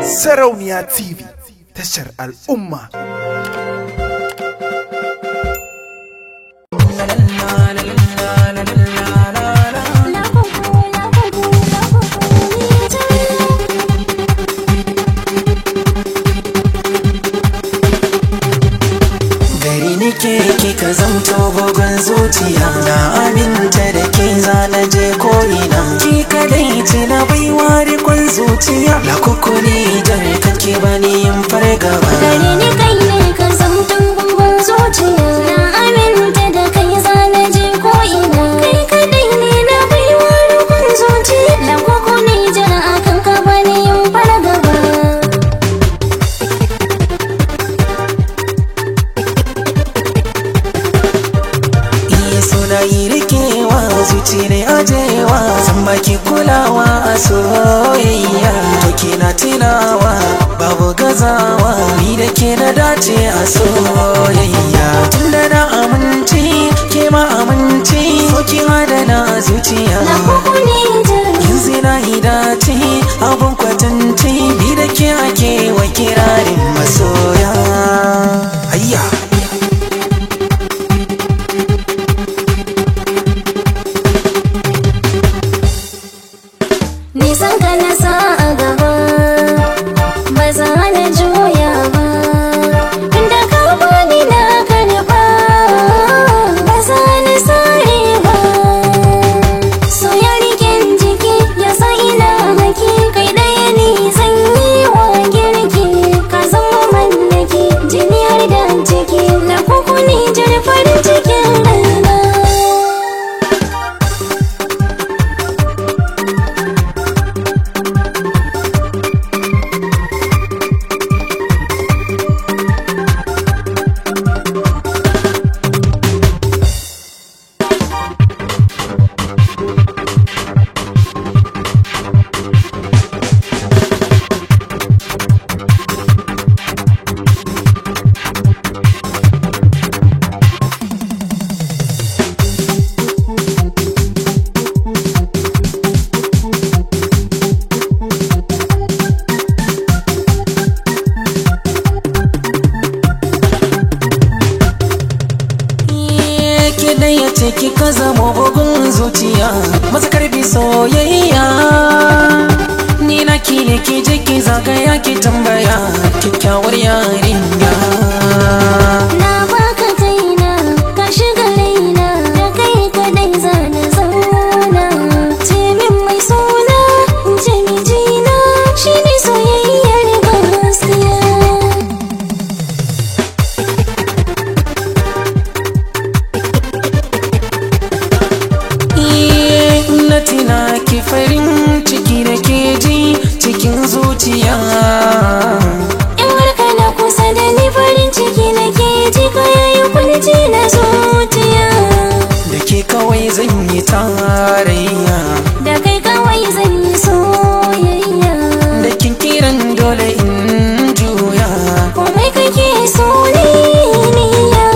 Sarauniya TV, tashar al'umma. Gari nake kika zamto bugun zuciya, na aminta da ke zana je ko'ina. Ki kadai ce na baiwa rikon zuciya, la kukuni jar kake bani yin fargaba. Gari ni kai ne ka zamto bugun zuciya, na aminta da kai zana je ko'ina. Kai kadai ne na baiwa rikon zuciya, la kukuni jar akan ka bani yin fargaba. Suna yi rikewa zuci ne ajewa, san baki kulawa a soyayya. To kina tunawa babu gazawa, ni da ke na dace a soyayya. Tunda na amince ke ma amince, so ki adana a zuciya. La kukuni jar kin zina hidace abun kwatance, ni da ke ake wa kirarin masoya. Ayya nisan ka na sa a gaba, ba za na juya ba. Inda ka bani na karɓa, ba za na sare ba. So ya riken jiki ya sa ina haki, kai ɗaya ne zan yi wa girki. Ka zama mallaki jini har da ciki, na kukuni jar farin cikin raina. da ya ce kika zama bugun zuciya, masu karbi soyayya. Ni na ki ne ki je ki zagaya ki tambaya kyakkyawar yarinya. Na baka kaina ka shiga raina, da kai kadai zana zauna. Ce min mai suna in ce mijina, shi ne soyayyar gaskiya. Na tina ki farin ciki da ke ji cikin zuciya. In har kana kusa da ni farin ciki na ke ji, ka yayi kwanci na zuciya. Da ke kawai zan yi tarayya, Da kai kawai zan yi soyayya. da kin kiran dole in juya. Komai kake so ne niyya.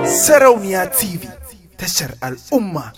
Sarauniya TV, tashar al'umma.